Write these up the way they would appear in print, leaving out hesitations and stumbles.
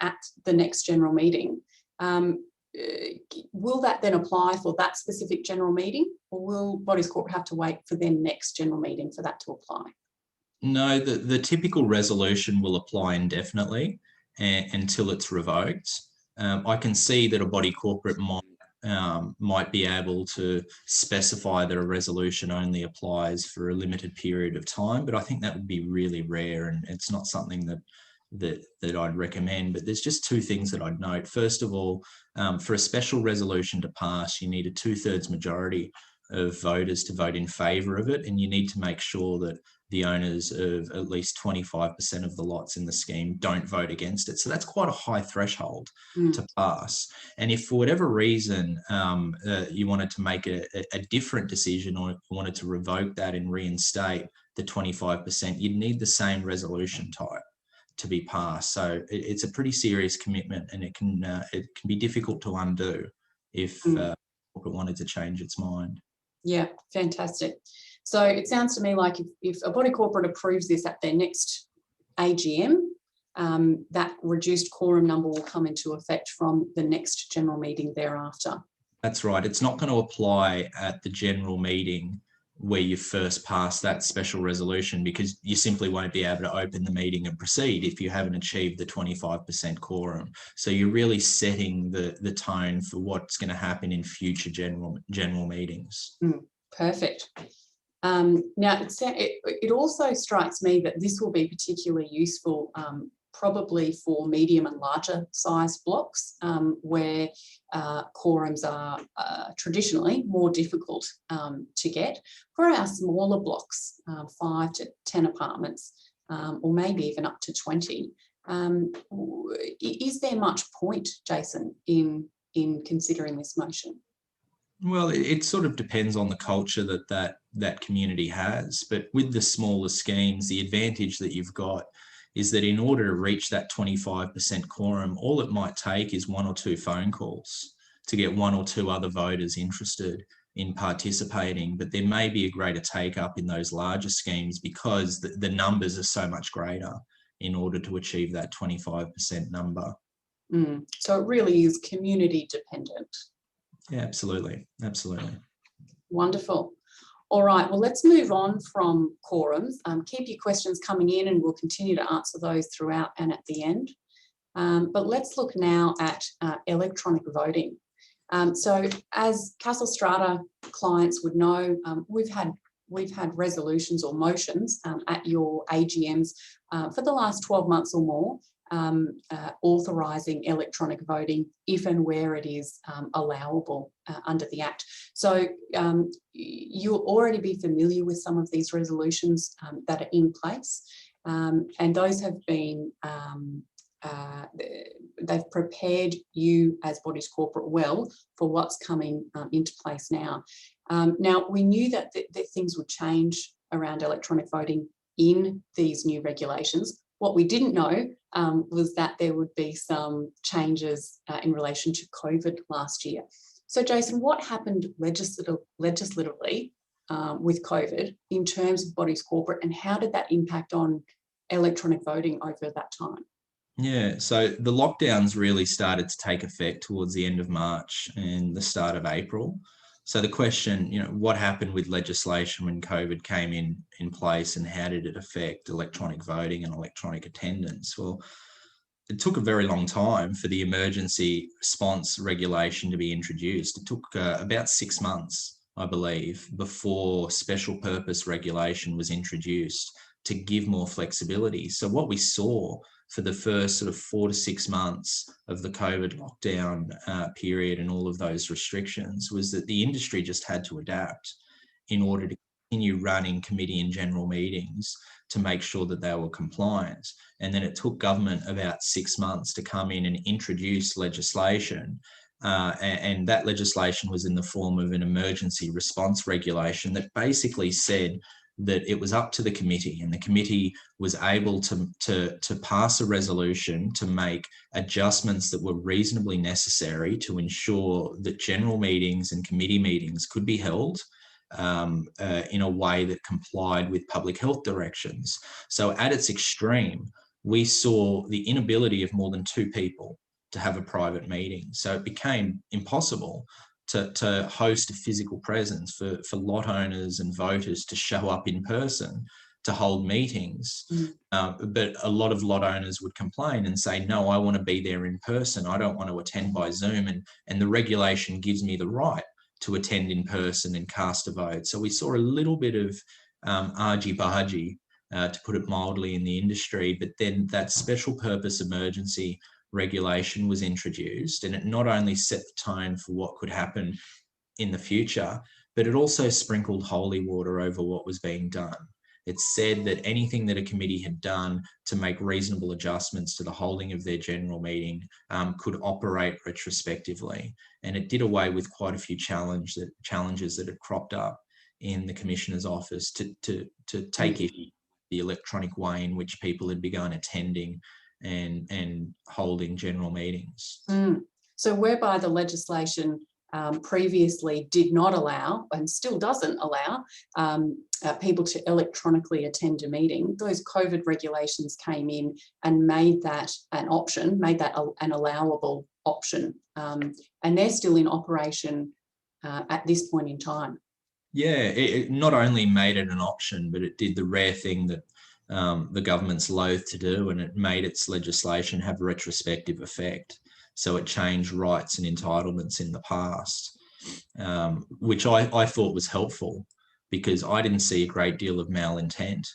at the next general meeting, will that then apply for that specific general meeting, or will Bodies Corporate have to wait for their next general meeting for that to apply? No, the typical resolution will apply indefinitely until it's revoked. I can see that a body corporate might be able to specify that a resolution only applies for a limited period of time, but I think that would be really rare, and it's not something that I'd recommend. But there's just two things that I'd note. First of all, for a special resolution to pass, you need a 2/3 majority of voters to vote in favour of it, and you need to make sure that the owners of at least 25% of the lots in the scheme don't vote against it. So that's quite a high threshold to pass. And if for whatever reason you wanted to make a different decision, or wanted to revoke that and reinstate the 25%, you'd need the same resolution type to be passed. So it's a pretty serious commitment, and it can be difficult to undo if corporate wanted to change its mind. Yeah, fantastic. So it sounds to me like if a body corporate approves this at their next AGM, that reduced quorum number will come into effect from the next general meeting thereafter. That's right. It's not going to apply at the general meeting where you first pass that special resolution, because you simply won't be able to open the meeting and proceed if you haven't achieved the 25% quorum. So you're really setting the tone for what's going to happen in future general meetings. Perfect. Now, it also strikes me that this will be particularly useful probably for medium and larger size blocks where quorums are traditionally more difficult to get. For our smaller blocks, 5 to 10 apartments, or maybe even up to 20, is there much point, Jason, in considering this motion? Well, it sort of depends on the culture that community has. But with the smaller schemes, the advantage that you've got is that in order to reach that 25% quorum, all it might take is 1 or 2 phone calls to get 1 or 2 other voters interested in participating. But there may be a greater take up in those larger schemes because the numbers are so much greater in order to achieve that 25% number. So it really is community dependent. Yeah, absolutely. Absolutely. Wonderful. All right, well, let's move on from quorums. Keep your questions coming in and we'll continue to answer those throughout and at the end. But let's look now at electronic voting. So as Cassels Strata clients would know, we've had resolutions or motions at your AGMs for the last 12 months or more, authorising electronic voting if and where it is allowable under the Act. So you'll already be familiar with some of these resolutions that are in place, and those have been, they've prepared you as Bodies Corporate well for what's coming into place now. Now, we knew that things would change around electronic voting in these new regulations. What we didn't know was that there would be some changes in relation to COVID last year. So, Jason, what happened legislatively with COVID in terms of Bodies Corporate, and how did that impact on electronic voting over that time? Yeah, so the lockdowns really started to take effect towards the end of March and the start of April. So the question, what happened with legislation when COVID came in place, and how did it affect electronic voting and electronic attendance? Well, it took a very long time for the emergency response regulation to be introduced. It took about 6 months, I believe, before special purpose regulation was introduced to give more flexibility. So what we saw for the first sort of 4 to 6 months of the COVID lockdown period and all of those restrictions was that the industry just had to adapt in order to continue running committee and general meetings to make sure that they were compliant. And then it took government about 6 months to come in and introduce legislation. And that legislation was in the form of an emergency response regulation that basically said that it was up to the committee, and the committee was able to pass a resolution to make adjustments that were reasonably necessary to ensure that general meetings and committee meetings could be held in a way that complied with public health directions. So at its extreme, we saw the inability of more than 2 people to have a private meeting. So it became impossible to host a physical presence for lot owners and voters to show up in person to hold meetings. But a lot of lot owners would complain and say, no, I want to be there in person. I don't want to attend by Zoom. And the regulation gives me the right to attend in person and cast a vote. So we saw a little bit of argy-bargy, to put it mildly, in the industry. But then that special purpose emergency regulation was introduced, and it not only set the tone for what could happen in the future, but it also sprinkled holy water over what was being done. It said that anything that a committee had done to make reasonable adjustments to the holding of their general meeting could operate retrospectively. And it did away with quite a few challenges that had cropped up in the Commissioner's office to take issue with the electronic way in which people had begun attending and holding general meetings. So whereby the legislation previously did not allow, and still doesn't allow, people to electronically attend a meeting, those COVID regulations came in and made that an option, made that an allowable option. And they're still in operation at this point in time. Yeah, it not only made it an option, but it did the rare thing that the government's loath to do, and it made its legislation have retrospective effect. So it changed rights and entitlements in the past, which I thought was helpful, because I didn't see a great deal of malintent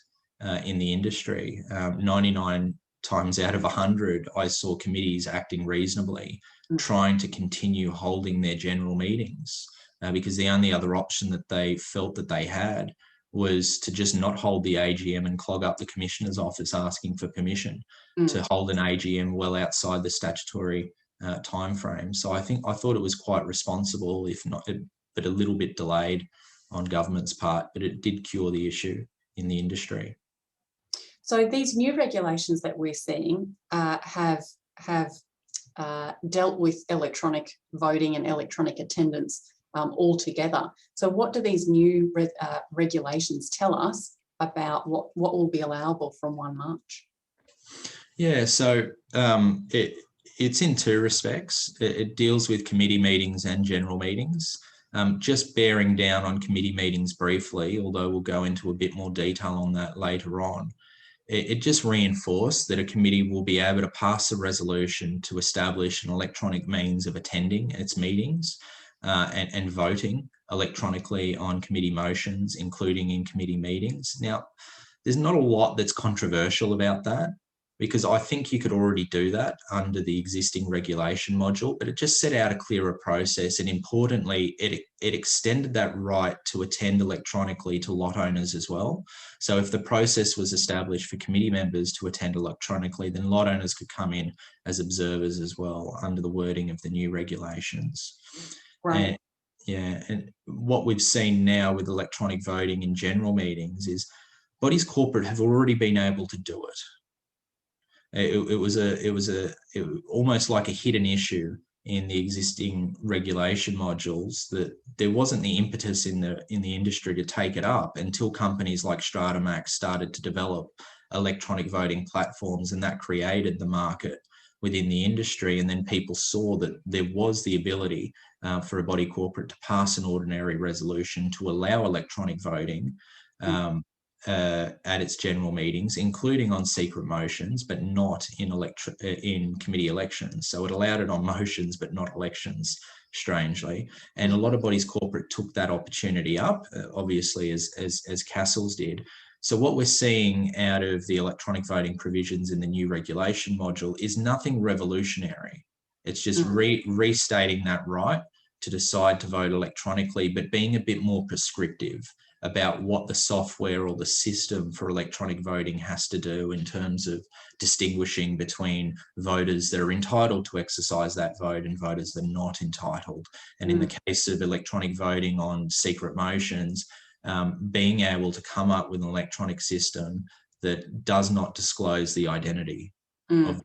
in the industry. 99 times out of 100, I saw committees acting reasonably, trying to continue holding their general meetings, because the only other option that they felt that they had was to just not hold the AGM and clog up the Commissioner's office asking for permission to hold an AGM well outside the statutory time frame. So I thought it was quite responsible, if not, but a little bit delayed on government's part, but it did cure the issue in the industry. So these new regulations that we're seeing have dealt with electronic voting and electronic attendance altogether. So what do these new regulations tell us about what will be allowable from 1 March? Yeah, so it's in 2 respects. It deals with committee meetings and general meetings. Just bearing down on committee meetings briefly, although we'll go into a bit more detail on that later on. It just reinforced that a committee will be able to pass a resolution to establish an electronic means of attending its meetings and voting electronically on committee motions, including in committee meetings. Now, there's not a lot that's controversial about that, because I think you could already do that under the existing regulation module, but it just set out a clearer process. And importantly, it extended that right to attend electronically to lot owners as well. So if the process was established for committee members to attend electronically, then lot owners could come in as observers as well under the wording of the new regulations. Right. And what we've seen now with electronic voting in general meetings is bodies corporate have already been able to do it. It was almost like a hidden issue in the existing regulation modules, that there wasn't the impetus in the industry to take it up until companies like StrataMax started to develop electronic voting platforms, and that created the market within the industry. And then people saw that there was the ability for a body corporate to pass an ordinary resolution to allow electronic voting at its general meetings, including on secret motions, but not in committee elections. So it allowed it on motions, but not elections, strangely. And a lot of bodies corporate took that opportunity up, obviously, as Cassels did. So what we're seeing out of the electronic voting provisions in the new regulation module is nothing revolutionary. It's just restating that right to decide to vote electronically, but being a bit more prescriptive about what the software or the system for electronic voting has to do in terms of distinguishing between voters that are entitled to exercise that vote and voters that are not entitled. And in the case of electronic voting on secret motions, being able to come up with an electronic system that does not disclose the identity of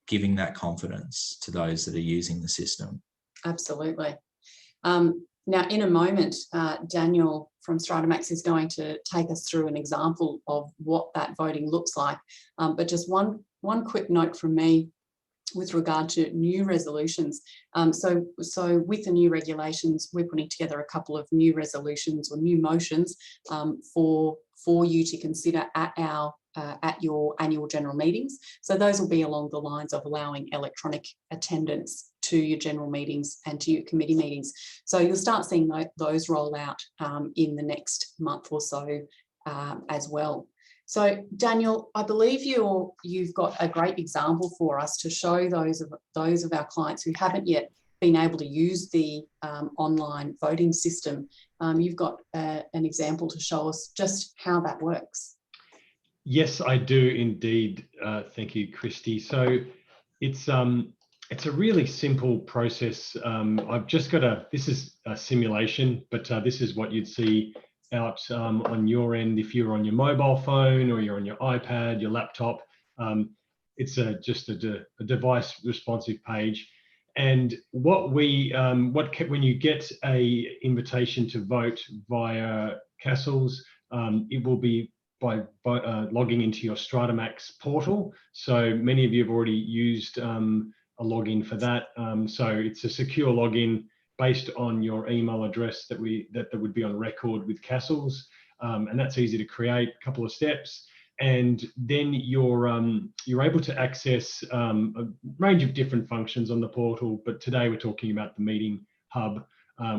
giving that confidence to those that are using the system. Absolutely. Now, in a moment, Daniel from StrataMax is going to take us through an example of what that voting looks like. But just one quick note from me with regard to new resolutions. So with the new regulations, we're putting together a couple of new resolutions or new motions for you to consider at your annual general meetings. So those will be along the lines of allowing electronic attendance to your general meetings and to your committee meetings. So you'll start seeing those roll out in the next month or so as well. So Daniel, I believe you've got a great example for us to show those of our clients who haven't yet been able to use the online voting system. You've got an example to show us just how that works. Yes, I do indeed. Thank you, Kristi. So it's a really simple process. I've just got this is a simulation, but this is what you'd see out on your end if you're on your mobile phone or you're on your iPad, your laptop. It's just a device responsive page. And when you get a invitation to vote via Cassels, it will be by logging into your StrataMax portal. So many of you have already used a login for that. So it's a secure login based on your email address that would be on record with Cassels, and that's easy to create. A couple of steps, and then you're able to access a range of different functions on the portal. But today we're talking about the meeting hub,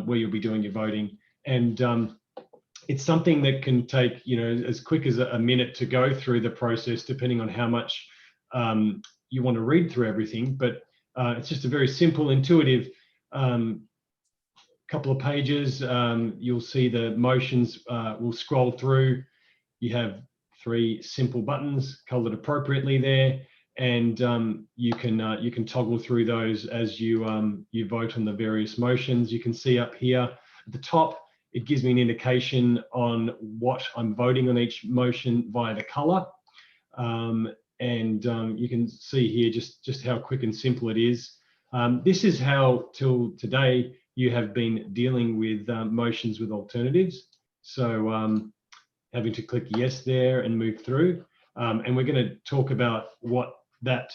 where you'll be doing your voting, and it's something that can take as quick as a minute to go through the process, depending on how much you want to read through everything. But it's just a very simple, intuitive couple of pages. You'll see the motions will scroll through. You have 3 simple buttons colored appropriately there, and you can toggle through those as you vote on the various motions. You can see up here at the top, it gives me an indication on what I'm voting on each motion via the color. And you can see here just how quick and simple it is. This is how till today you have been dealing with motions with alternatives. So having to click yes there and move through. And we're going to talk about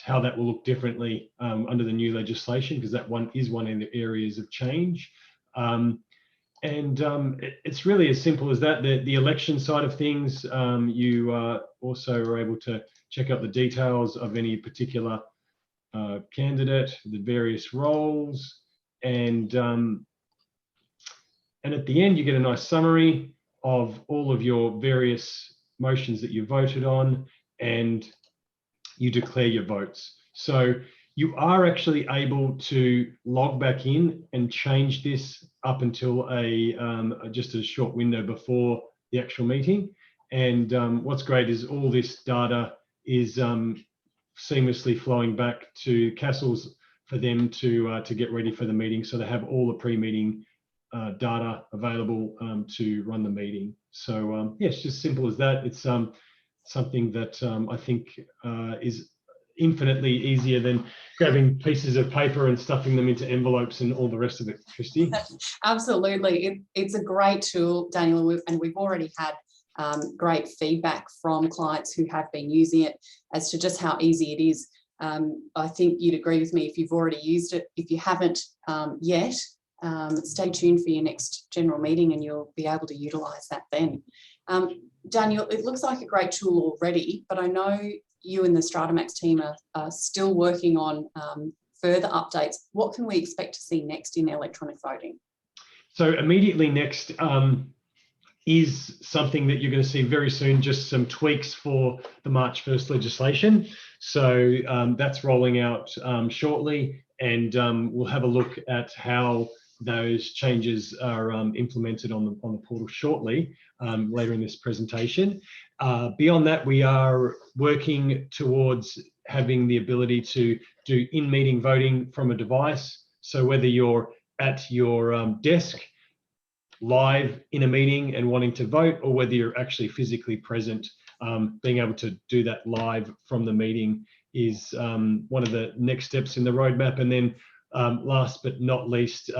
how that will look differently under the new legislation, because that is one of the areas of change. It's really as simple as that. The election side of things, you also are able to check out the details of any particular candidate, the various roles, and at the end you get a nice summary of all of your various motions that you voted on, and you declare your votes. So you are actually able to log back in and change this up until just a short window before the actual meeting. And what's great is all this data is seamlessly flowing back to Cassels for them to get ready for the meeting. So they have all the pre-meeting data available to run the meeting. So yeah, it's just simple as that. It's something that I think is infinitely easier than grabbing pieces of paper and stuffing them into envelopes and all the rest of it, Kristi. Absolutely. It's a great tool, Daniel, and we've already had great feedback from clients who have been using it as to just how easy it is. I think you'd agree with me if you've already used it. If you haven't yet, stay tuned for your next general meeting and you'll be able to utilise that then. Daniel, it looks like a great tool already, but I know you and the StrataMax team are still working on further updates. What can we expect to see next in electronic voting? So immediately next is something that you're going to see very soon, just some tweaks for the March 1st legislation. So that's rolling out shortly, and we'll have a look at how those changes are implemented on the portal shortly, later in this presentation. Beyond that, we are working towards having the ability to do in-meeting voting from a device. So whether you're at your desk live in a meeting and wanting to vote, or whether you're actually physically present, being able to do that live from the meeting is one of the next steps in the roadmap. And then last but not least,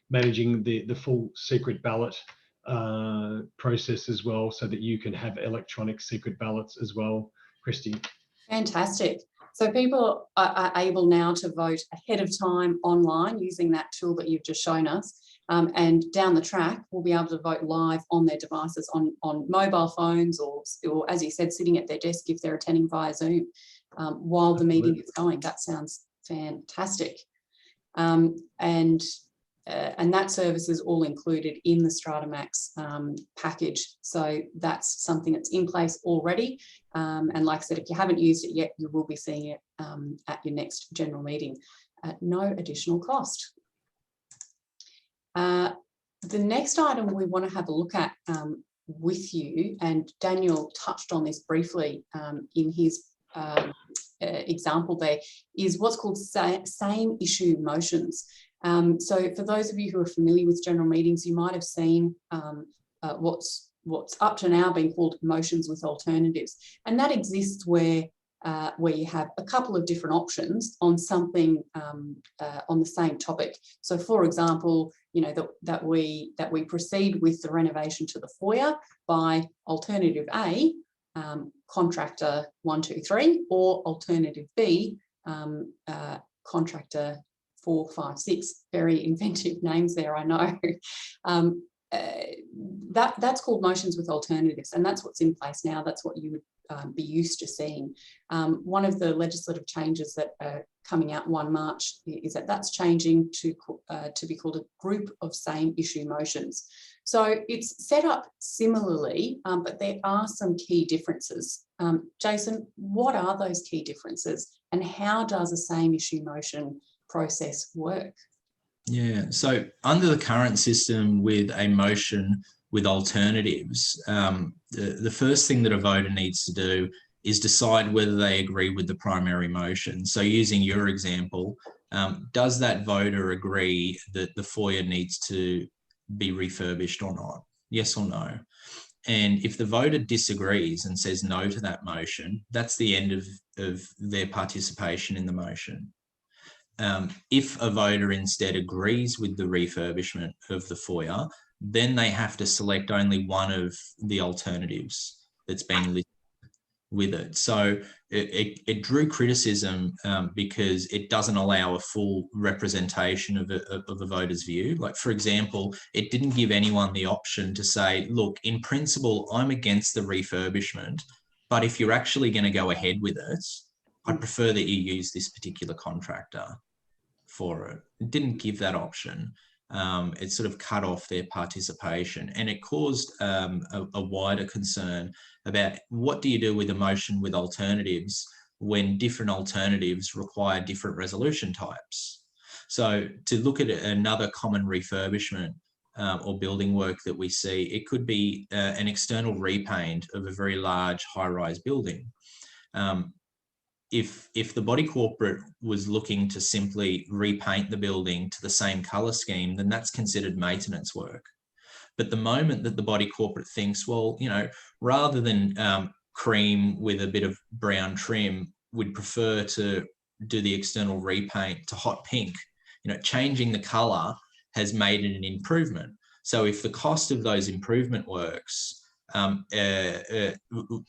managing the full secret ballot process as well, so that you can have electronic secret ballots as well, Kristi. Fantastic. So people are able now to vote ahead of time online using that tool that you've just shown us. And down the track, we'll be able to vote live on their devices, on mobile phones, or as you said, sitting at their desk if they're attending via Zoom while the meeting is going. That sounds fantastic. And that service is all included in the StrataMax package. So that's something that's in place already. And like I said, if you haven't used it yet, you will be seeing it at your next general meeting at no additional cost. The next item we want to have a look at with you, and Daniel touched on this briefly in his example there, is what's called same issue motions. So for those of you who are familiar with general meetings, you might have seen what's up to now being called motions with alternatives, and that exists where you have a couple of different options on something on the same topic. So, for example, you know that we proceed with the renovation to the foyer by alternative A, contractor 1, 2, 3, or alternative B, contractor 4, 5, 6. Very inventive names there, I know. That's called motions with alternatives, and that's what's in place now. That's what you would be used to seeing. One of the legislative changes that are coming out 1 March is that that's changing to be called a group of same issue motions. So it's set up similarly, but there are some key differences. Jason, what are those key differences, and how does a same issue motion process work? Yeah, so under the current system with a motion with alternatives, the first thing that a voter needs to do is decide whether they agree with the primary motion. So using your example, does that voter agree that the foyer needs to be refurbished or not? Yes or no? And if the voter disagrees and says no to that motion, that's the end of their participation in the motion. If a voter instead agrees with the refurbishment of the foyer, then they have to select only one of the alternatives that's been listed with it. So it drew criticism because it doesn't allow a full representation of a voter's view. Like, for example, it didn't give anyone the option to say, look, in principle, I'm against the refurbishment, but if you're actually going to go ahead with it, I'd prefer that you use this particular contractor for it. It didn't give that option. It sort of cut off their participation, and it caused a wider concern about what do you do with a motion with alternatives when different alternatives require different resolution types. So to look at another common refurbishment or building work that we see, it could be an external repaint of a very large high-rise building. If the body corporate was looking to simply repaint the building to the same colour scheme, then that's considered maintenance work. But the moment that the body corporate thinks, well, you know, rather than cream with a bit of brown trim, we'd prefer to do the external repaint to hot pink, you know, changing the colour has made it an improvement. So if the cost of those improvement works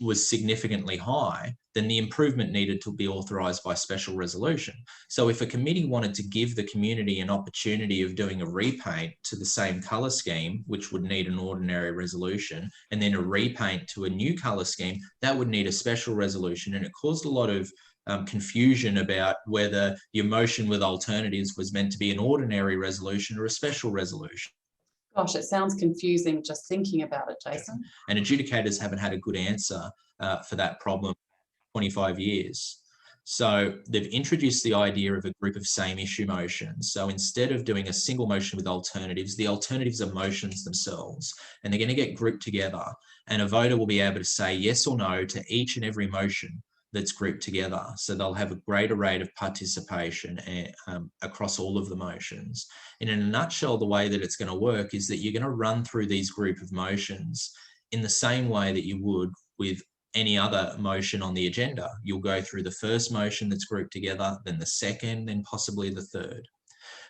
was significantly high, then the improvement needed to be authorised by special resolution. So if a committee wanted to give the community an opportunity of doing a repaint to the same colour scheme, which would need an ordinary resolution, and then a repaint to a new colour scheme, that would need a special resolution. And it caused a lot of confusion about whether your motion with alternatives was meant to be an ordinary resolution or a special resolution. Gosh, it sounds confusing just thinking about it, Jason. And adjudicators haven't had a good answer for that problem in 25 years. So they've introduced the idea of a group of same issue motions. So instead of doing a single motion with alternatives, the alternatives are motions themselves, and they're going to get grouped together, and a voter will be able to say yes or no to each and every motion that's grouped together. So they'll have a greater rate of participation across all of the motions. And in a nutshell, the way that it's going to work is that you're going to run through these group of motions in the same way that you would with any other motion on the agenda. You'll go through the first motion that's grouped together, then the second, then possibly the third.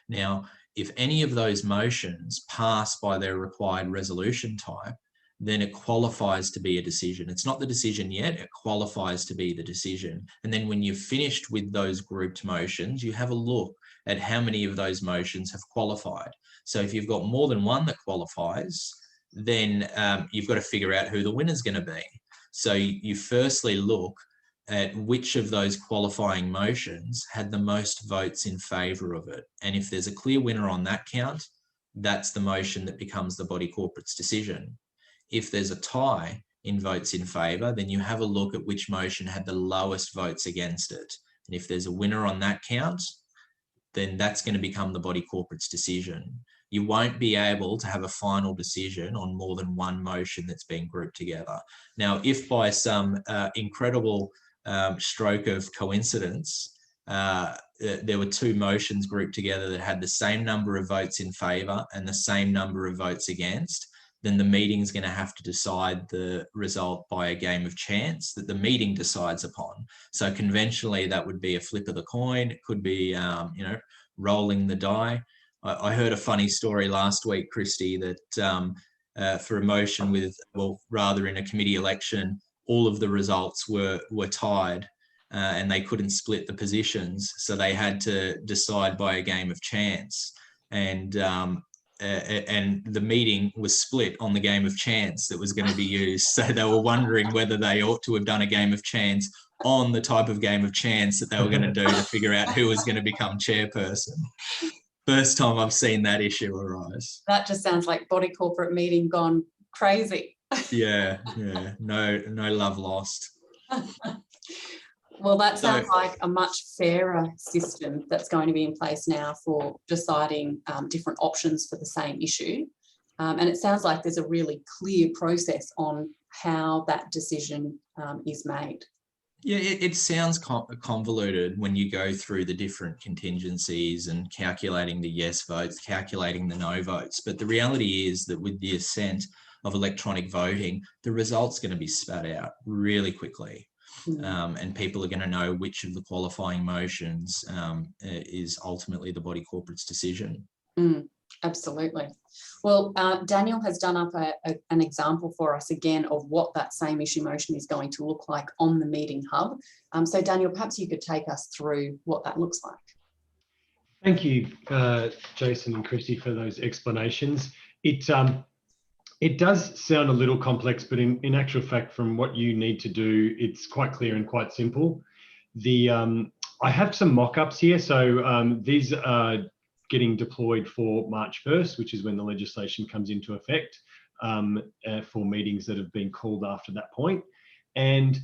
Now, if any of those motions pass by their required resolution type, then it qualifies to be a decision. It's not the decision yet, it qualifies to be the decision. And then when you've finished with those grouped motions, you have a look at how many of those motions have qualified. So if you've got more than one that qualifies, then you've got to figure out who the winner's going to be. So you firstly look at which of those qualifying motions had the most votes in favour of it. And if there's a clear winner on that count, that's the motion that becomes the body corporate's decision. If there's a tie in votes in favour, then you have a look at which motion had the lowest votes against it. And if there's a winner on that count, then that's going to become the body corporate's decision. You won't be able to have a final decision on more than one motion that's been grouped together. Now, if by some incredible stroke of coincidence, there were two motions grouped together that had the same number of votes in favour and the same number of votes against, then the meeting's going to have to decide the result by a game of chance that the meeting decides upon. So conventionally, that would be a flip of the coin. It could be, rolling the die. I heard a funny story last week, Kristi, that for a motion with, well, rather in a committee election, all of the results were tied and they couldn't split the positions. So they had to decide by a game of chance. And the meeting was split on the game of chance that was going to be used. So they were wondering whether they ought to have done a game of chance on the type of game of chance that they were going to do to figure out who was going to become chairperson. First time I've seen that issue arise. That just sounds like body corporate meeting gone crazy. Yeah. No love lost. Well, that sounds like a much fairer system that's going to be in place now for deciding different options for the same issue. And it sounds like there's a really clear process on how that decision is made. Yeah, it sounds convoluted when you go through the different contingencies and calculating the yes votes, calculating the no votes. But the reality is that with the ascent of electronic voting, the result's going to be spat out really quickly. And people are going to know which of the qualifying motions is ultimately the body corporate's decision. Absolutely. Well, Daniel has done up an example for us again of what that same issue motion is going to look like on the meeting hub. So Daniel, perhaps you could take us through what that looks like. Thank you, Jason and Kristi, for those explanations. It does sound a little complex, but in actual fact, from what you need to do, it's quite clear and quite simple. I have some mock-ups here. So these are getting deployed for March 1st, which is when the legislation comes into effect for meetings that have been called after that point. And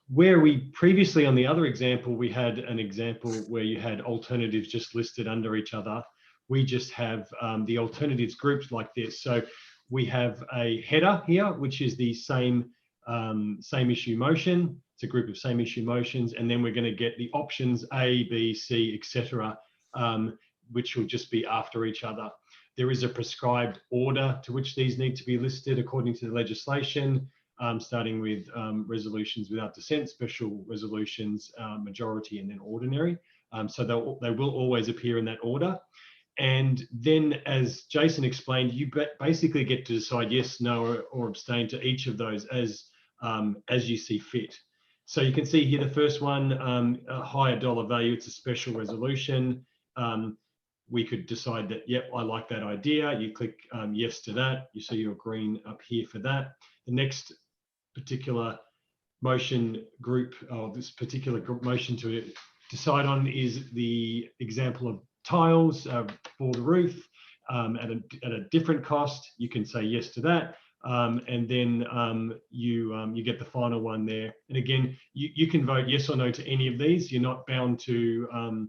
where we previously, on the other example, we had an example where you had alternatives just listed under each other. We just have the alternatives grouped like this. So we have a header here, which is the same issue motion. It's a group of same issue motions. And then we're going to get the options A, B, C, etc., which will just be after each other. There is a prescribed order to which these need to be listed according to the legislation, starting with resolutions without dissent, special resolutions, majority, and then ordinary. So they will always appear in that order. And then, as Jason explained, you basically get to decide yes, no, or abstain to each of those as you see fit. So you can see here the first one, a higher dollar value, it's a special resolution. We could decide that, yep, I like that idea. You click yes to that. You see your green up here for that. The next particular motion group, or this particular group motion to decide on, is the example of tiles for the roof at a different cost. You can say yes to that, and then you get the final one there. And again, you can vote yes or no to any of these. You're not bound to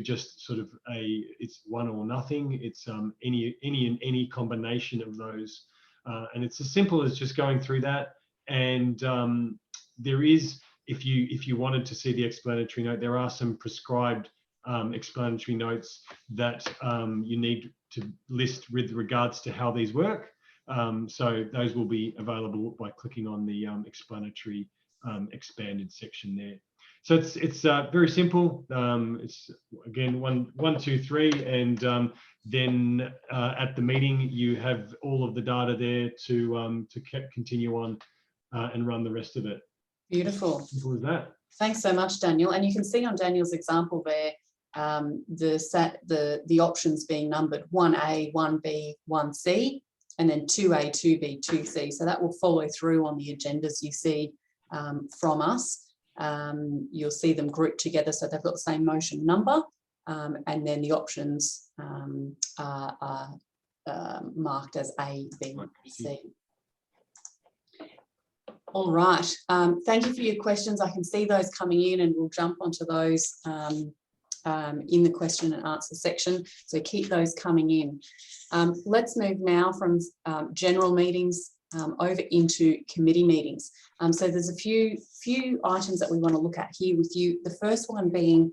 just sort of it's one or nothing. It's any combination of those, and it's as simple as just going through that. And there is, if you wanted to see the explanatory note, there are some prescribed explanatory notes that you need to list with regards to how these work. So those will be available by clicking on the explanatory expanded section there. So it's very simple. It's again 1, 2, 3, and then at the meeting you have all of the data there to continue on and run the rest of it. Beautiful. Simple as that. Thanks so much, Daniel. And you can see on Daniel's example there, the options being numbered 1A, 1B, 1C, and then 2A, 2B, 2C. So that will follow through on the agendas you see from us. You'll see them grouped together so they've got the same motion number, and then the options are marked as A, B, C. All right, thank you for your questions. I can see those coming in and we'll jump onto those in the question and answer section. So keep those coming in. Let's move now from general meetings over into committee meetings. So there's a few items that we want to look at here with you. The first one being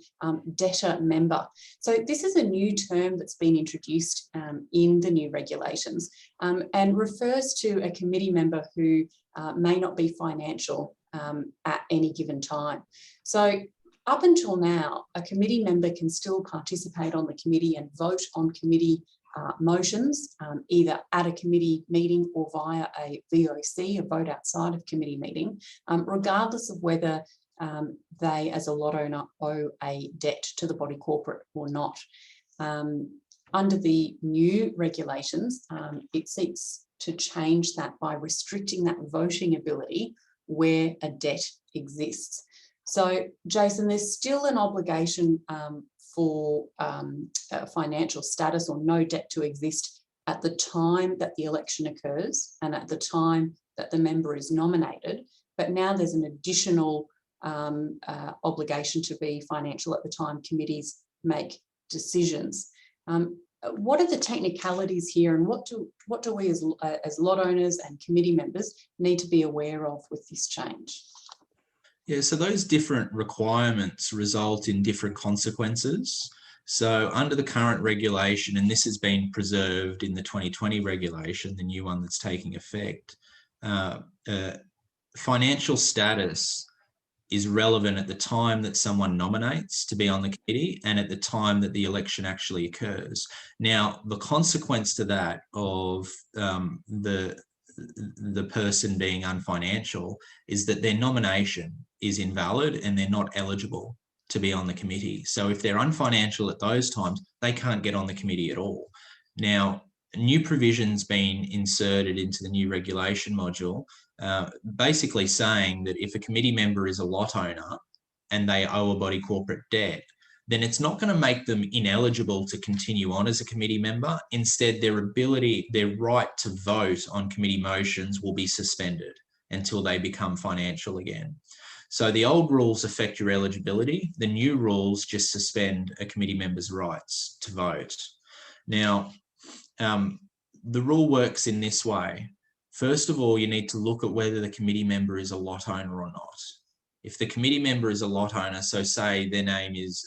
debtor member. So this is a new term that's been introduced in the new regulations and refers to a committee member who may not be financial at any given time. So up until now, a committee member can still participate on the committee and vote on committee motions, either at a committee meeting or via a VOC, a vote outside of committee meeting, regardless of whether they as a lot owner owe a debt to the body corporate or not. Under the new regulations, it seeks to change that by restricting that voting ability where a debt exists. So, Jason, there's still an obligation for financial status or no debt to exist at the time that the election occurs and at the time that the member is nominated. But now there's an additional obligation to be financial at the time committees make decisions. What are the technicalities here, and what do we as lot owners and committee members need to be aware of with this change? Yeah, so those different requirements result in different consequences. So under the current regulation, and this has been preserved in the 2020 regulation, the new one that's taking effect, financial status is relevant at the time that someone nominates to be on the committee and at the time that the election actually occurs. Now, the consequence to that of the person being unfinancial is that their nomination is invalid and they're not eligible to be on the committee. So if they're unfinancial at those times, they can't get on the committee at all. Now, new provisions being inserted into the new regulation module, basically saying that if a committee member is a lot owner and they owe a body corporate debt, then it's not going to make them ineligible to continue on as a committee member. Instead, their right to vote on committee motions will be suspended until they become financial again. So the old rules affect your eligibility. The new rules just suspend a committee member's rights to vote. Now, the rule works in this way. First of all, you need to look at whether the committee member is a lot owner or not. If the committee member is a lot owner, so say their name is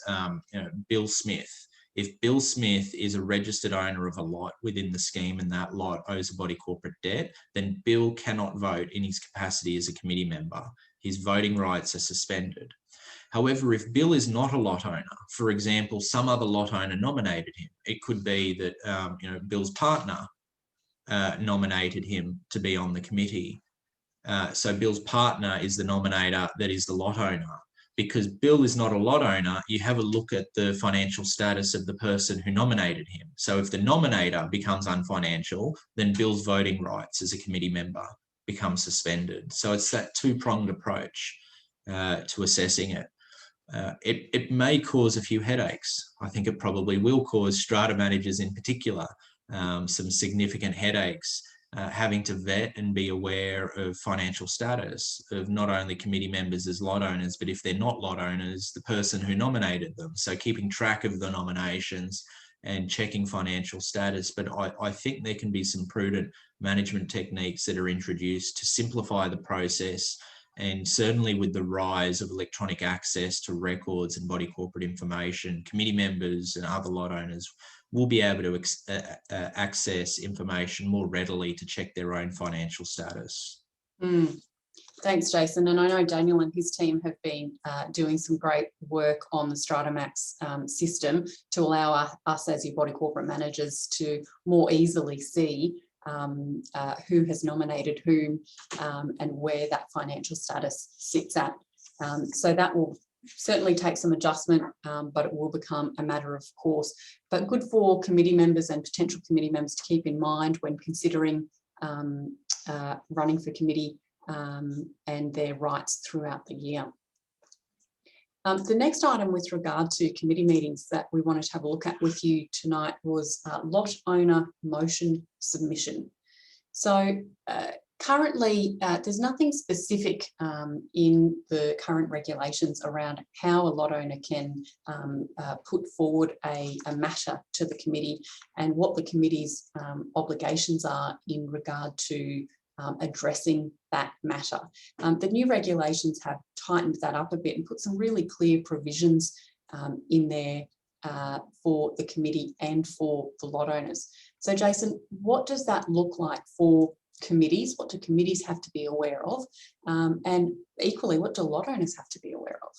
Bill Smith. If Bill Smith is a registered owner of a lot within the scheme and that lot owes a body corporate debt, then Bill cannot vote in his capacity as a committee member. His voting rights are suspended. However, if Bill is not a lot owner, for example, some other lot owner nominated him, it could be that Bill's partner nominated him to be on the committee. So Bill's partner is the nominator that is the lot owner. Because Bill is not a lot owner, you have a look at the financial status of the person who nominated him. So if the nominator becomes unfinancial, then Bill's voting rights as a committee member become suspended. So it's that two-pronged approach to assessing it. It may cause a few headaches. I think it probably will cause strata managers in particular some significant headaches, having to vet and be aware of financial status of not only committee members as lot owners, but if they're not lot owners, the person who nominated them. So keeping track of the nominations and checking financial status. But I think there can be some prudent management techniques that are introduced to simplify the process. And certainly with the rise of electronic access to records and body corporate information, committee members and other lot owners will be able to access information more readily to check their own financial status. Thanks, Jason. And I know Daniel and his team have been doing some great work on the StrataMax system to allow us as your body corporate managers to more easily see who has nominated whom and where that financial status sits at. So that will certainly take some adjustment, but it will become a matter of course. But good for committee members and potential committee members to keep in mind when considering running for committee and their rights throughout the year. The next item with regard to committee meetings that we wanted to have a look at with you tonight was lot owner motion submission. So currently, there's nothing specific in the current regulations around how a lot owner can put forward a matter to the committee and what the committee's obligations are in regard to addressing that matter. The new regulations have tightened that up a bit and put some really clear provisions in there for the committee and for the lot owners. So Jason, what does that look like for committees? What do committees have to be aware of? And equally, what do lot owners have to be aware of?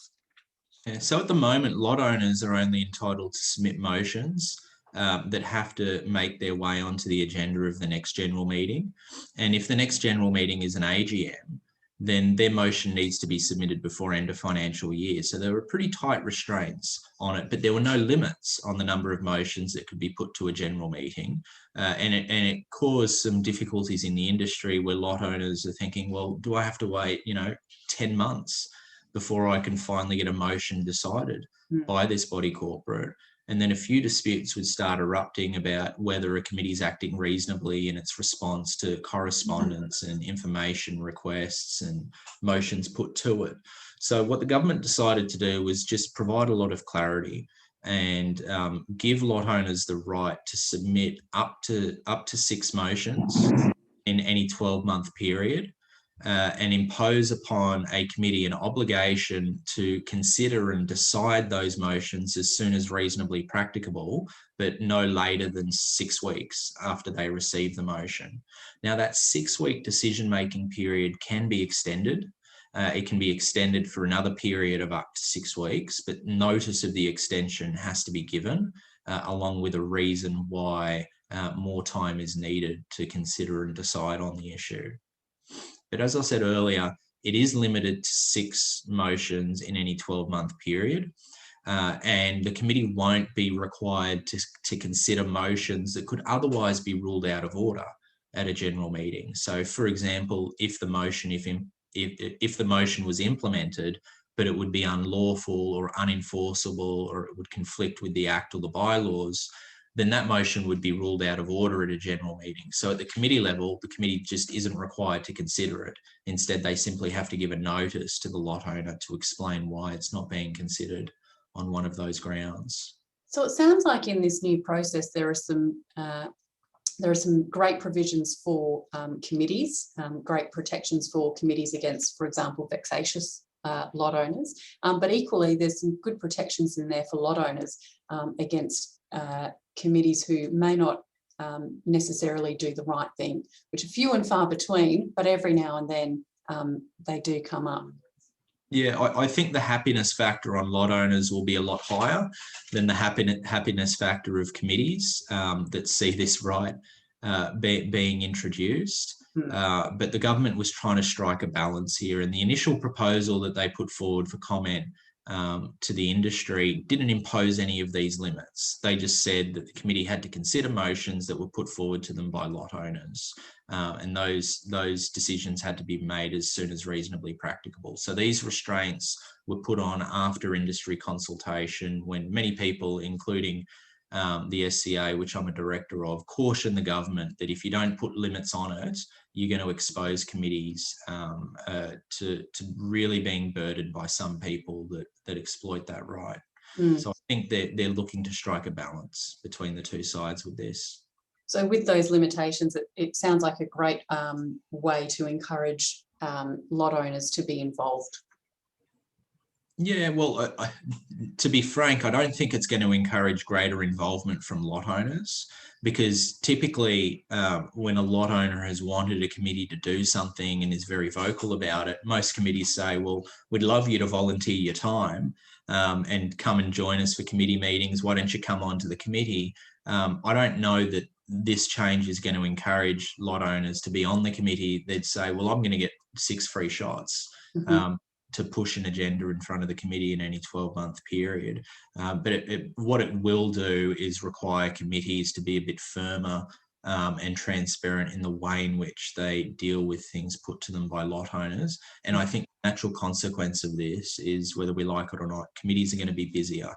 Yeah, so at the moment, lot owners are only entitled to submit motions that have to make their way onto the agenda of the next general meeting. And if the next general meeting is an AGM, then their motion needs to be submitted before end of financial year. So there were pretty tight restraints on it, but there were no limits on the number of motions that could be put to a general meeting. And it caused some difficulties in the industry where lot owners are thinking, well, do I have to wait, 10 months before I can finally get a motion decided by this body corporate? And then a few disputes would start erupting about whether a committee is acting reasonably in its response to correspondence and information requests and motions put to it. So what the government decided to do was just provide a lot of clarity and give lot owners the right to submit up to 6 motions in any 12-month period. And impose upon a committee an obligation to consider and decide those motions as soon as reasonably practicable, but no later than 6 weeks after they receive the motion. Now, that 6-week decision-making period can be extended. It can be extended for another period of up to 6 weeks, but notice of the extension has to be given, along with a reason why more time is needed to consider and decide on the issue. But as I said earlier, it is limited to 6 motions in any 12-month period. And the committee won't be required to consider motions that could otherwise be ruled out of order at a general meeting. So, for example, if the motion was implemented, but it would be unlawful or unenforceable, or it would conflict with the Act or the bylaws, then that motion would be ruled out of order at a general meeting. So at the committee level, the committee just isn't required to consider it. Instead, they simply have to give a notice to the lot owner to explain why it's not being considered on one of those grounds. So it sounds like in this new process, there are some great provisions for committees, great protections for committees against, for example, vexatious lot owners. But equally, there's some good protections in there for lot owners against committees who may not necessarily do the right thing, which are few and far between, but every now and then they do come up. Yeah, I think the happiness factor on lot owners will be a lot higher than the happiness factor of committees that see this right being introduced. But the government was trying to strike a balance here, and the initial proposal that they put forward for comment to the industry didn't impose any of these limits. They just said that the committee had to consider motions that were put forward to them by lot owners, and those decisions had to be made as soon as reasonably practicable. So these restraints were put on after industry consultation, when many people, including the SCA, which I'm a director of, caution the government that if you don't put limits on it, you're going to expose committees to really being burdened by some people that exploit that right. So I think they're looking to strike a balance between the two sides with this. So with those limitations, it sounds like a great way to encourage lot owners to be involved. Yeah, well, to be frank, I don't think it's going to encourage greater involvement from lot owners, because typically when a lot owner has wanted a committee to do something and is very vocal about it, most committees say, well, we'd love you to volunteer your time and come and join us for committee meetings. Why don't you come on to the committee? I don't know that this change is going to encourage lot owners to be on the committee. They'd say, well, I'm going to get 6 free shots. Mm-hmm. To push an agenda in front of the committee in any 12-month period. But what it will do is require committees to be a bit firmer and transparent in the way in which they deal with things put to them by lot owners. And I think the natural consequence of this is, whether we like it or not, committees are going to be busier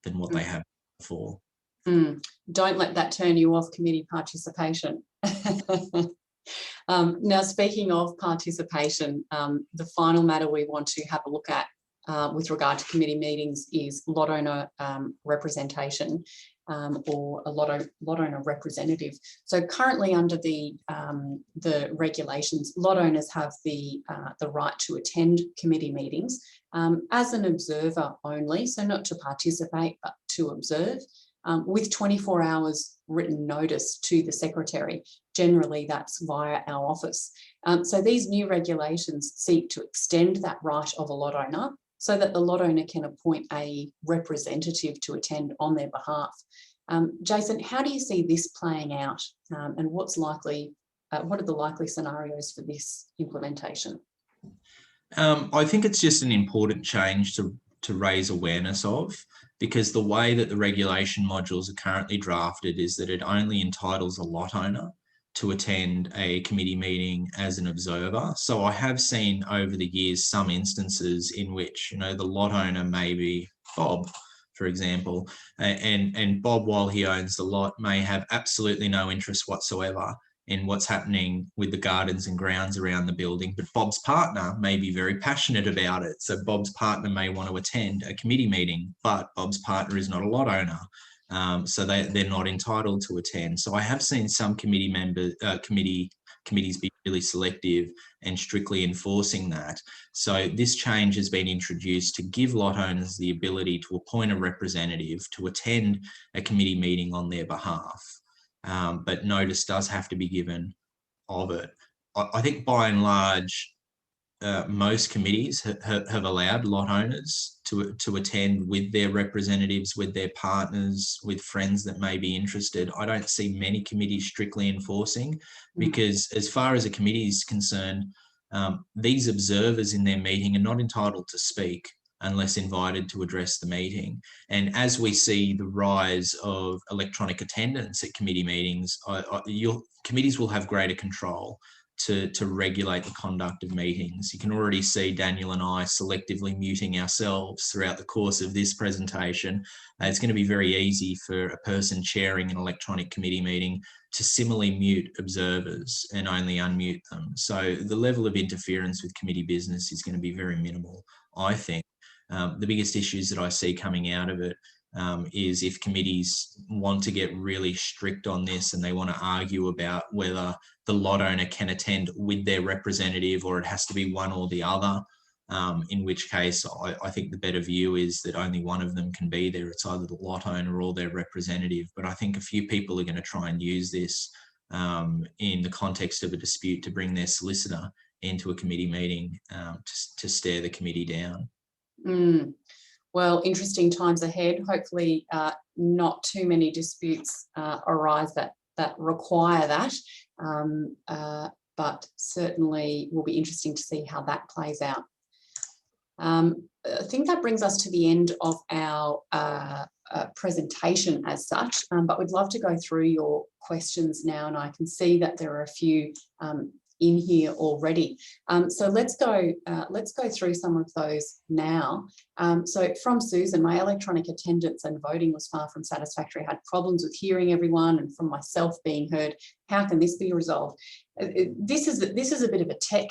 than what they have before. Don't let that turn you off committee participation. Now, speaking of participation, the final matter we want to have a look at with regard to committee meetings is lot owner representation, or a lot owner representative. So currently, under the regulations, lot owners have the right to attend committee meetings as an observer only, so not to participate but to observe, with 24 hours written notice to the secretary. Generally, that's via our office. So these new regulations seek to extend that right of a lot owner, so that the lot owner can appoint a representative to attend on their behalf. Jason, how do you see this playing out, and what are the likely scenarios for this implementation? I think it's just an important change to raise awareness of, because the way that the regulation modules are currently drafted is that it only entitles a lot owner to attend a committee meeting as an observer. So I have seen over the years some instances in which, the lot owner may be Bob, for example, and Bob, while he owns the lot, may have absolutely no interest whatsoever in what's happening with the gardens and grounds around the building, but Bob's partner may be very passionate about it. So Bob's partner may want to attend a committee meeting, but Bob's partner is not a lot owner. So they're not entitled to attend. So I have seen some committees be really selective and strictly enforcing that. So this change has been introduced to give lot owners the ability to appoint a representative to attend a committee meeting on their behalf. But notice does have to be given of it. I think by and large, most committees have allowed lot owners to attend with their representatives, with their partners, with friends that may be interested. I don't see many committees strictly enforcing, because as far as a committee is concerned, these observers in their meeting are not entitled to speak unless invited to address the meeting. And as we see the rise of electronic attendance at committee meetings, committees will have greater control to regulate the conduct of meetings. You can already see Daniel and I selectively muting ourselves throughout the course of this presentation. It's going to be very easy for a person chairing an electronic committee meeting to similarly mute observers and only unmute them. So the level of interference with committee business is going to be very minimal, I think. The biggest issues that I see coming out of it is if committees want to get really strict on this and they want to argue about whether the lot owner can attend with their representative or it has to be one or the other, in which case I think the better view is that only one of them can be there. It's either the lot owner or their representative. But I think a few people are going to try and use this in the context of a dispute to bring their solicitor into a committee meeting to stare the committee down. Well, interesting times ahead. Hopefully not too many disputes arise that require that, but certainly will be interesting to see how that plays out. I think that brings us to the end of our presentation as such, but we'd love to go through your questions now, and I can see that there are a few in here already. So let's go through some of those now. So from Susan, my electronic attendance and voting was far from satisfactory. I had problems with hearing everyone, and from myself being heard. How can this be resolved? This is a bit of a tech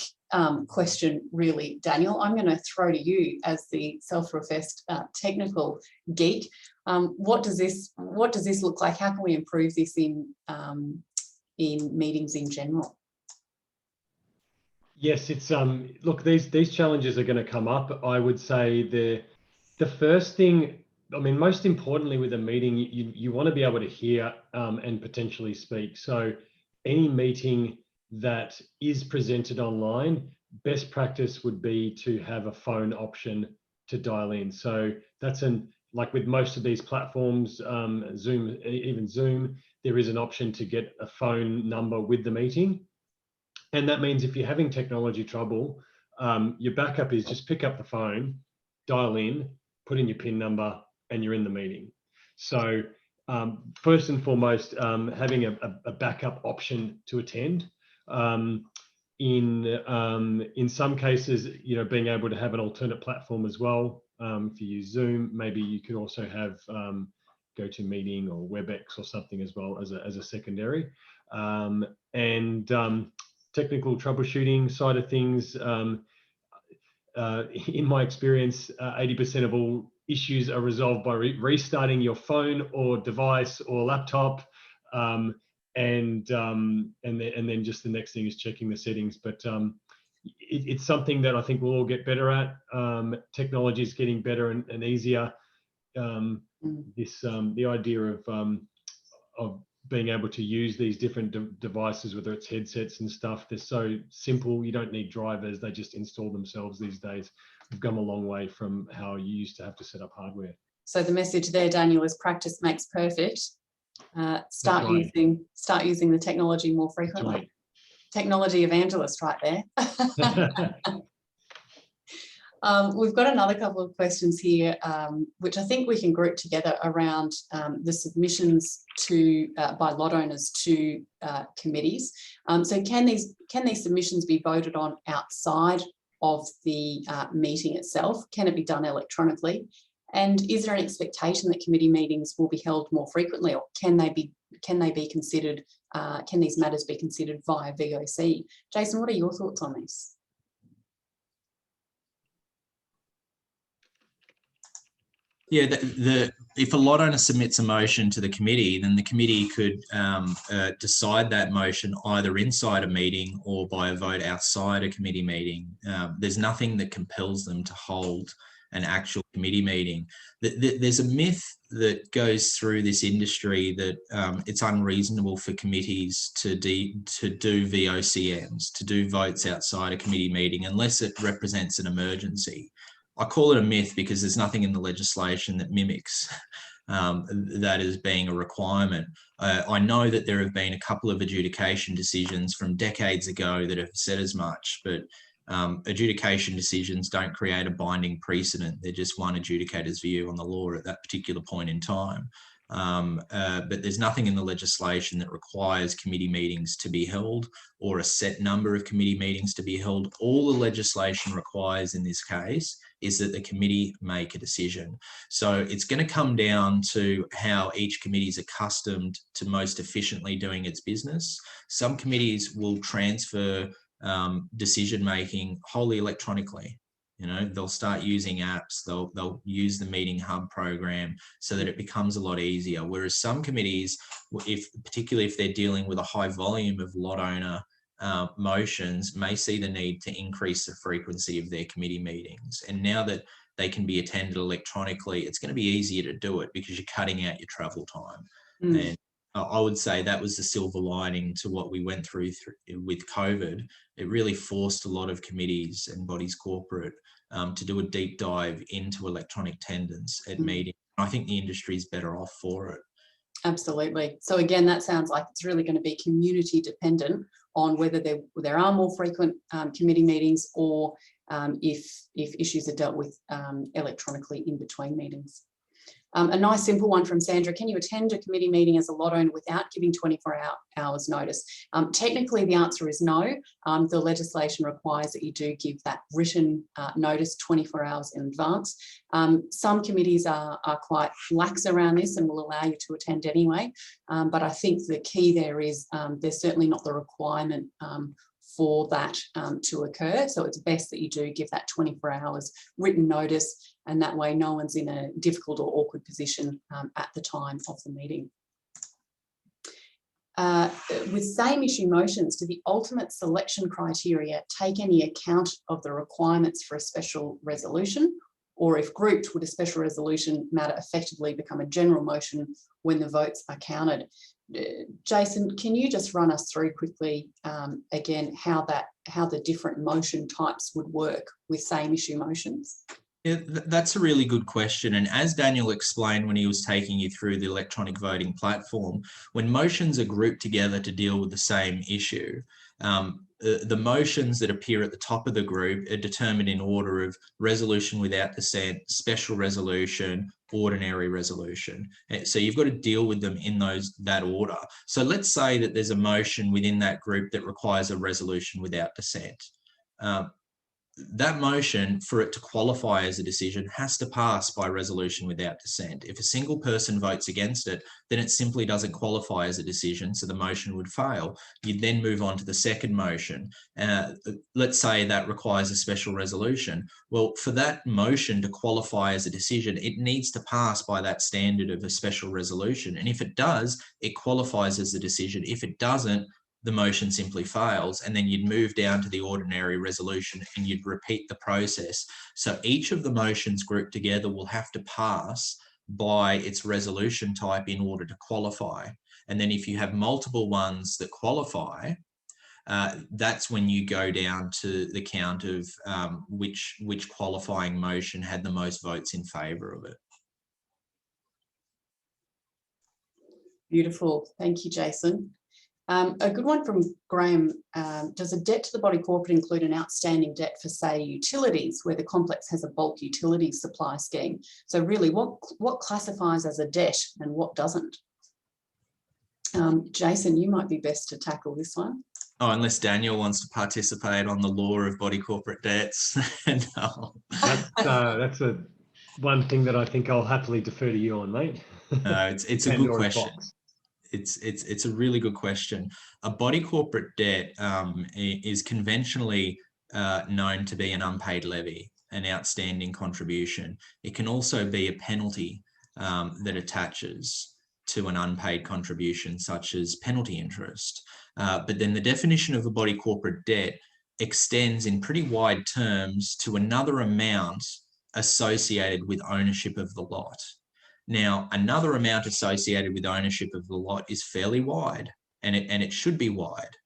question, really, Daniel. I'm going to throw to you as the self-professed technical geek. What does this look like? How can we improve this in meetings in general? Yes, it's look, these challenges are going to come up. I would say the first thing, I mean, most importantly with a meeting, you want to be able to hear and potentially speak. So any meeting that is presented online, best practice would be to have a phone option to dial in. So that's like with most of these platforms, Zoom, even Zoom, there is an option to get a phone number with the meeting. And that means if you're having technology trouble, your backup is just pick up the phone, dial in, put in your PIN number, and you're in the meeting. So first and foremost, having a backup option to attend. In some cases, being able to have an alternate platform as well. If you use Zoom, maybe you could also have GoToMeeting or WebEx or something as well as a secondary. Technical troubleshooting side of things, in my experience, 80% of all issues are resolved by restarting your phone or device or laptop, and then just the next thing is checking the settings. But it's something that I think we'll all get better at. Technology is getting better and easier. The idea of being able to use these different devices, whether it's headsets and stuff, they're so simple. You don't need drivers. They just install themselves these days. We've come a long way from how you used to have to set up hardware. So the message there, Daniel, is practice makes perfect. Start using the technology more frequently. Right. Technology evangelist right there. We've got another couple of questions here, which I think we can group together around the submissions by lot owners to committees. So can these submissions be voted on outside of the meeting itself? Can it be done electronically? And is there an expectation that committee meetings will be held more frequently, or can they be considered? Can these matters be considered via VOC? Jason, what are your thoughts on this? Yeah, if a lot owner submits a motion to the committee, then the committee could decide that motion either inside a meeting or by a vote outside a committee meeting. There's nothing that compels them to hold an actual committee meeting. There's a myth that goes through this industry that it's unreasonable for committees to do VOCMs, to do votes outside a committee meeting, unless it represents an emergency. I call it a myth because there's nothing in the legislation that mimics that as being a requirement. I know that there have been a couple of adjudication decisions from decades ago that have said as much, but adjudication decisions don't create a binding precedent. They're just one adjudicator's view on the law at that particular point in time. But there's nothing in the legislation that requires committee meetings to be held or a set number of committee meetings to be held. All the legislation requires in this case is that the committee make a decision. So it's going to come down to how each committee is accustomed to most efficiently doing its business. Some committees will transfer decision making wholly electronically. They'll start using apps, they'll use the meeting hub program so that it becomes a lot easier. Whereas some committees, particularly if they're dealing with a high volume of lot owner motions, may see the need to increase the frequency of their committee meetings. And now that they can be attended electronically, it's going to be easier to do it because you're cutting out your travel time. And I would say that was the silver lining to what we went through with COVID. It really forced a lot of committees and bodies corporate to do a deep dive into electronic attendance at meetings. I think the industry is better off for it. Absolutely. So again, that sounds like it's really going to be community dependent on whether there are more frequent committee meetings or if issues are dealt with electronically in between meetings. A nice simple one from Sandra. Can you attend a committee meeting as a lot owner without giving 24 hours notice? Technically, the answer is no. The legislation requires that you do give that written notice 24 hours in advance. Some committees are quite lax around this and will allow you to attend anyway. But I think the key there is there's certainly not the requirement for that to occur. So it's best that you do give that 24 hours written notice, and that way no one's in a difficult or awkward position at the time of the meeting. With same issue motions, do the ultimate selection criteria take any account of the requirements for a special resolution, or if grouped, would a special resolution matter effectively become a general motion when the votes are counted? Jason, can you just run us through quickly again how the different motion types would work with same issue motions? Yeah, that's a really good question. And as Daniel explained when he was taking you through the electronic voting platform, when motions are grouped together to deal with the same issue, the motions that appear at the top of the group are determined in order of resolution without dissent, special resolution, ordinary resolution. So you've got to deal with them in that order. So let's say that there's a motion within that group that requires a resolution without dissent. That motion, for it to qualify as a decision, has to pass by resolution without dissent. If a single person votes against it, then it simply doesn't qualify as a decision, so the motion would fail. You'd then move on to the second motion. Let's say that requires a special resolution. Well, for that motion to qualify as a decision, it needs to pass by that standard of a special resolution. And if it does, it qualifies as a decision. If it doesn't, the motion simply fails, and then you'd move down to the ordinary resolution and you'd repeat the process. So each of the motions grouped together will have to pass by its resolution type in order to qualify. And then if you have multiple ones that qualify, that's when you go down to the count of which qualifying motion had the most votes in favour of it. Beautiful. Thank you, Jason. A good one from Graham. Does a debt to the body corporate include an outstanding debt for, say, utilities, where the complex has a bulk utility supply scheme? So really, what classifies as a debt and what doesn't? Jason, you might be best to tackle this one. Oh, unless Daniel wants to participate on the law of body corporate debts. No. That's one thing that I think I'll happily defer to you on, mate. No, it's a good question. It's a really good question. A body corporate debt is conventionally known to be an unpaid levy, an outstanding contribution. It can also be a penalty that attaches to an unpaid contribution, such as penalty interest. But then the definition of a body corporate debt extends in pretty wide terms to another amount associated with ownership of the lot. Now, another amount associated with ownership of the lot is fairly wide, and it should be wide.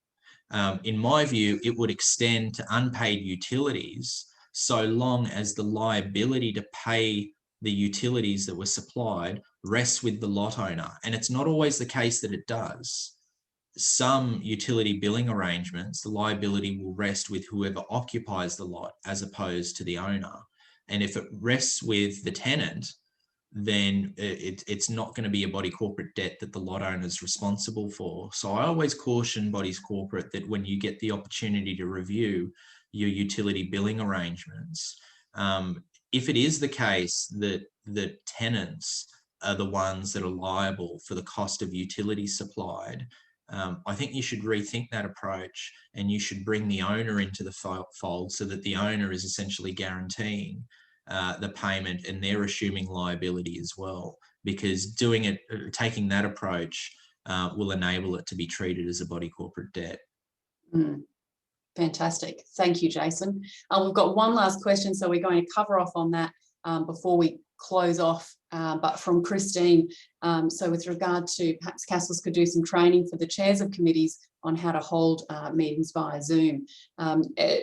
In my view, it would extend to unpaid utilities so long as the liability to pay the utilities that were supplied rests with the lot owner. And it's not always the case that it does. Some utility billing arrangements, the liability will rest with whoever occupies the lot as opposed to the owner. And if it rests with the tenant, then it's not going to be a body corporate debt that the lot owner is responsible for. So I always caution bodies corporate that when you get the opportunity to review your utility billing arrangements, if it is the case that tenants are the ones that are liable for the cost of utilities supplied, I think you should rethink that approach, and you should bring the owner into the fold so that the owner is essentially guaranteeing the payment, and they're assuming liability as well, because taking that approach will enable it to be treated as a body corporate debt. Fantastic. Thank you, Jason. We've got one last question, so we're going to cover off on that before we close off, but from Christine. So with regard to perhaps Cassels could do some training for the chairs of committees on how to hold meetings via Zoom.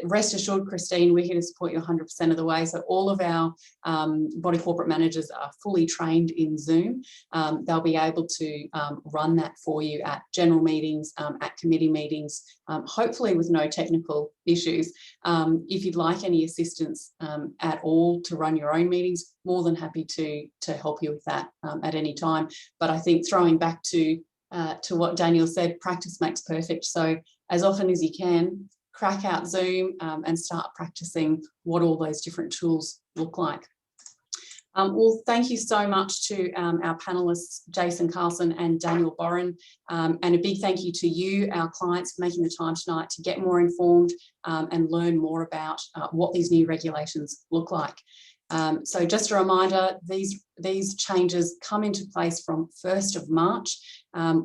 Rest assured, Christine, we're here to support you 100% of the way. So all of our body corporate managers are fully trained in Zoom. They'll be able to run that for you at general meetings, at committee meetings, hopefully with no technical issues. If you'd like any assistance at all to run your own meetings, more than happy to help you with that at any time. But I think throwing back to what Daniel said, practice makes perfect. So as often as you can, crack out Zoom and start practicing what all those different tools look like. Well, thank you so much to our panellists, Jason Carlson and Daniel Borian, and a big thank you to you, our clients, for making the time tonight to get more informed and learn more about what these new regulations look like. So just a reminder, these changes come into place from 1st of March.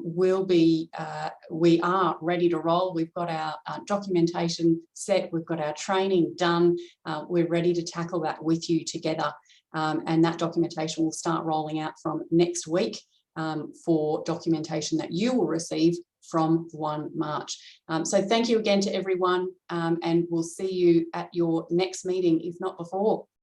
We are ready to roll. We've got our documentation set, we've got our training done. We're ready to tackle that with you together. and that documentation will start rolling out from next week for documentation that you will receive from 1 March. So thank you again to everyone, and we'll see you at your next meeting, if not before.